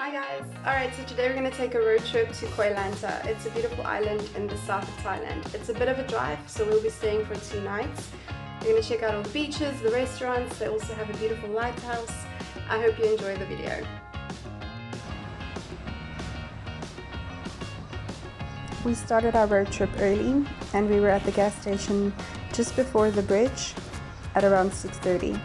Hi guys! Alright, so today we're going to take a road trip to Koh Lanta. It's a beautiful island in the south of Thailand. It's a bit of a drive, so we'll be staying for 2 nights. We're going to check out all the beaches, the restaurants. They also have a beautiful lighthouse. I hope you enjoy the video. We started our road trip early and we were at the gas station just before the bridge at around 6:30.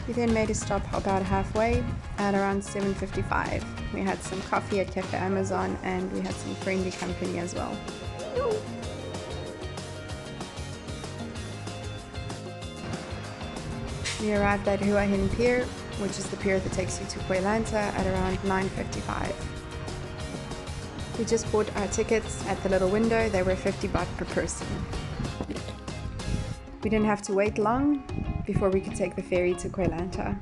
We then made a stop about halfway at around 7:55. We had some coffee at Cafe Amazon and we had some friendly company as well. We arrived at Hua Hin Pier, which is the pier that takes you to Koh Lanta, at around 9:55. We just bought our tickets at the little window. They were 50 baht per person. We didn't have to wait long before we could take the ferry to Koh Lanta.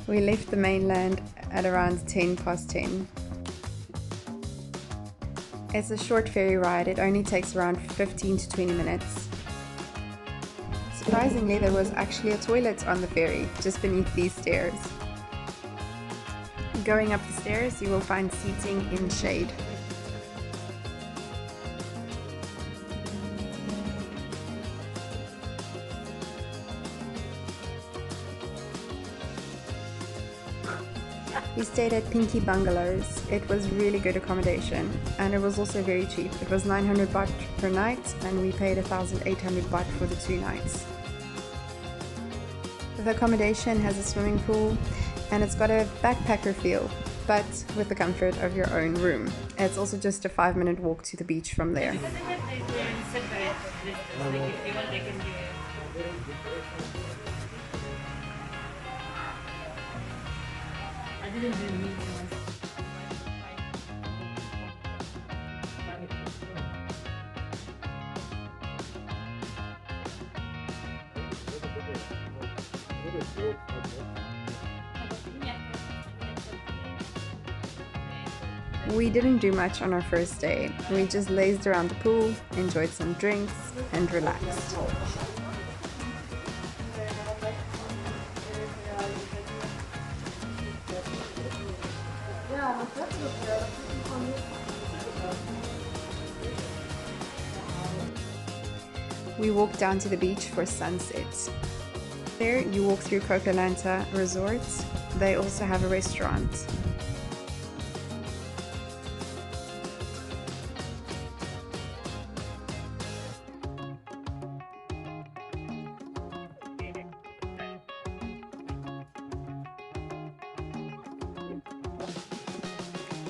We left the mainland at around 10:10. It's a short ferry ride. It only takes around 15 to 20 minutes. Surprisingly, there was actually a toilet on the ferry just beneath these stairs. Going up the stairs, you will find seating in shade. We stayed at Pinky Bungalows. It was really good accommodation and it was also very cheap. It was 900 baht per night and we paid 1,800 baht for the 2 nights. The accommodation has a swimming pool and it's got a backpacker feel, but with the comfort of your own room. It's also just a 5-minute walk to the beach from there. We didn't do much on our first day. We just lazed around the pool, enjoyed some drinks, and relaxed. We walked down to the beach for sunset. There you walk through Koh Lanta Resort. They also have a restaurant.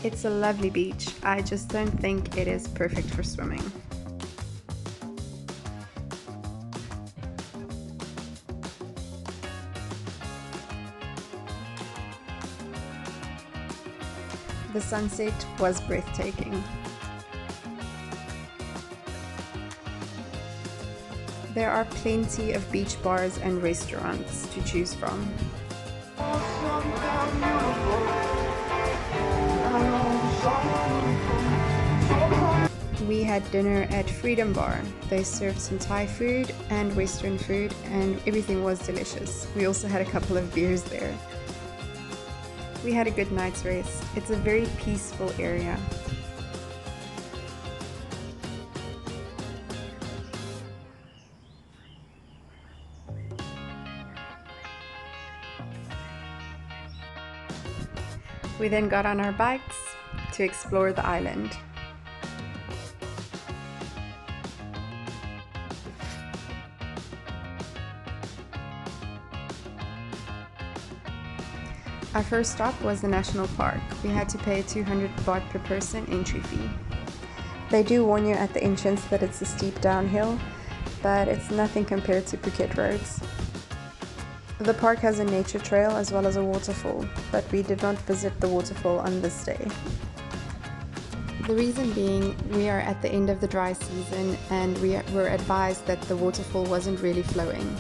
It's a lovely beach. I just don't think it is perfect for swimming. The sunset was breathtaking. There are plenty of beach bars and restaurants to choose from. We had dinner at Freedom Bar. They served some Thai food and Western food and everything was delicious. We also had a couple of beers there. We had a good night's rest. It's a very peaceful area. We then got on our bikes to explore the island. Our first stop was the national park. We had to pay a 200 baht per person entry fee. They do warn you at the entrance that it's a steep downhill, but it's nothing compared to Phuket roads. The park has a nature trail as well as a waterfall, but we did not visit the waterfall on this day. The reason being, we are at the end of the dry season and we were advised that the waterfall wasn't really flowing.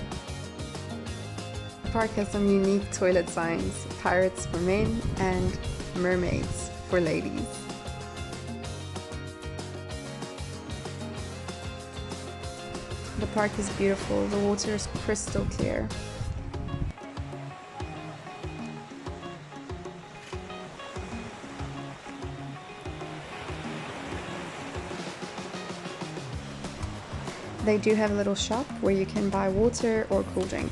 The park has some unique toilet signs, pirates for men and mermaids for ladies. The park is beautiful, the water is crystal clear. They do have a little shop where you can buy water or cool drink.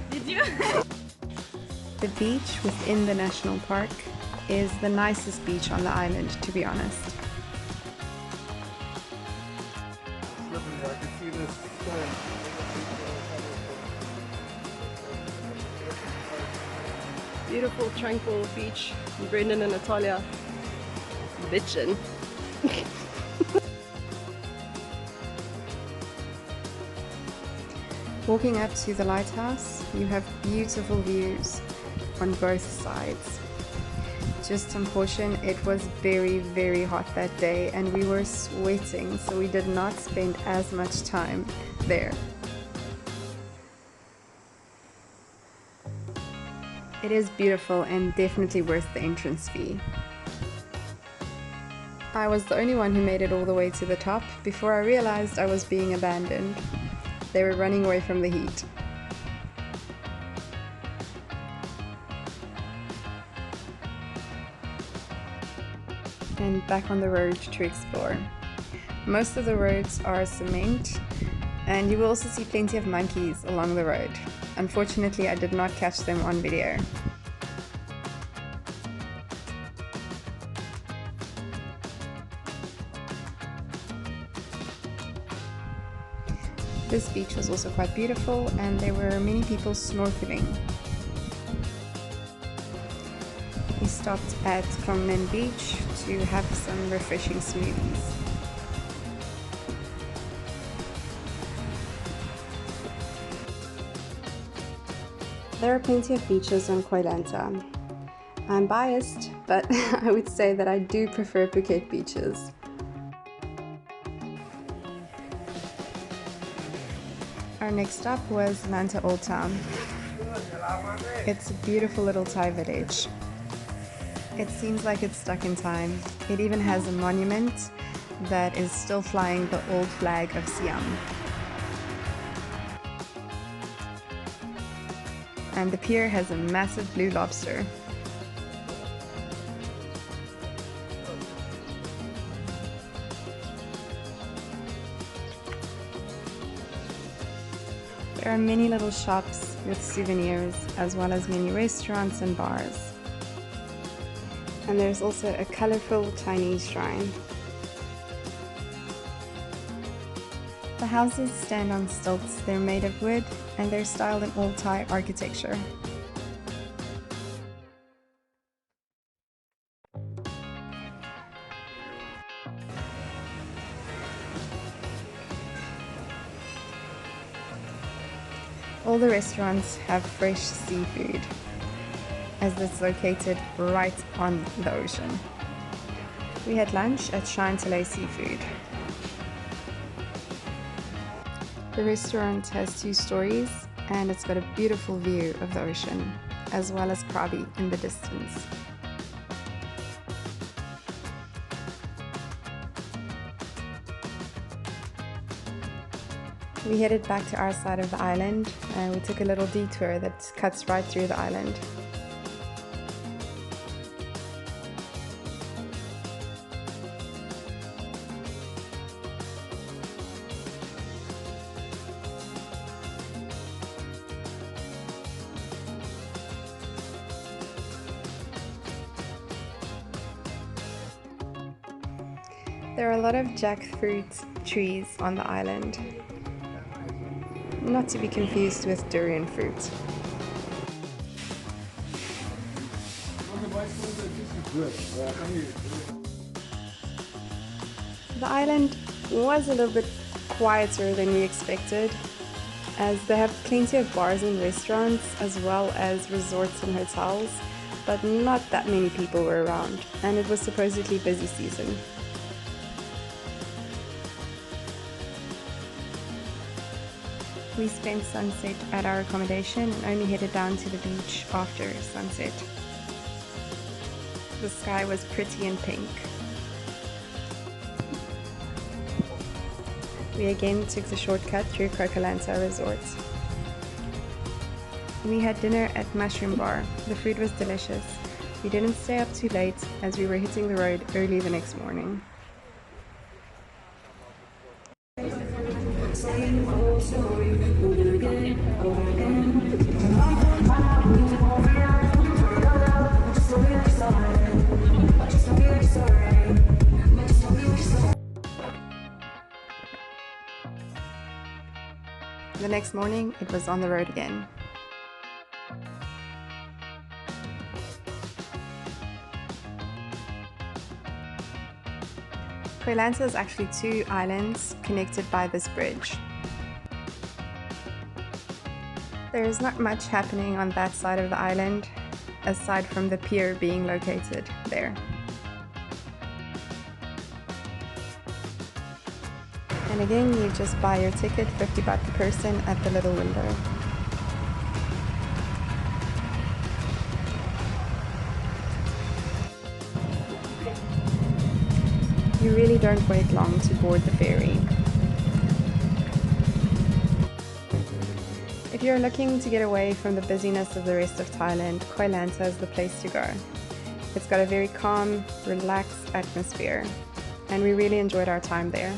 Did you? The beach within the national park is the nicest beach on the island, to be honest. Beautiful, tranquil beach. Brendan and Natalia bitchin'. Walking up to the lighthouse, you have beautiful views on both sides. Just unfortunate, it was very hot that day and we were sweating, so we did not spend as much time there. It is beautiful and definitely worth the entrance fee. I was the only one who made it all the way to the top before I realized I was being abandoned. They were running away from the heat. And back on the road to explore. Most of the roads are cement, and you will also see plenty of monkeys along the road. Unfortunately, I did not catch them on video. This beach was also quite beautiful and there were many people snorkeling. We stopped at Koh Lanta Beach to have some refreshing smoothies. There are plenty of beaches on Koh Lanta. I'm biased, but I would say that I do prefer Phuket beaches. Our next stop was Lanta Old Town. It's a beautiful little Thai village. It seems like it's stuck in time. It even has a monument that is still flying the old flag of Siam. And the pier has a massive blue lobster. There are many little shops with souvenirs, as well as many restaurants and bars. And there's also a colorful Chinese shrine. The houses stand on stilts. They're made of wood and they're styled in old Thai architecture. All the restaurants have fresh seafood, as it's located right on the ocean. We had lunch at Lanta Laid Seafood. The restaurant has 2 stories and it's got a beautiful view of the ocean, as well as Krabi in the distance. We headed back to our side of the island and we took a little detour that cuts right through the island. There are a lot of jackfruit trees on the island, not to be confused with durian fruit. The island was a little bit quieter than we expected, as they have plenty of bars and restaurants as well as resorts and hotels, but not that many people were around, and it was supposedly busy season. We spent sunset at our accommodation and only headed down to the beach after sunset. The sky was pretty and pink. We again took the shortcut through Koh Lanta Resort. We had dinner at Mushroom Bar. The food was delicious. We didn't stay up too late as we were hitting the road early the next morning. The next morning, it was on the road again. Koh Lanta is actually two islands connected by this bridge. There is not much happening on that side of the island, aside from the pier being located there. And again, you just buy your ticket, 50 baht per person, at the little window. You really don't wait long to board the ferry. If you're looking to get away from the busyness of the rest of Thailand, Koh Lanta is the place to go. It's got a very calm, relaxed atmosphere, and we really enjoyed our time there.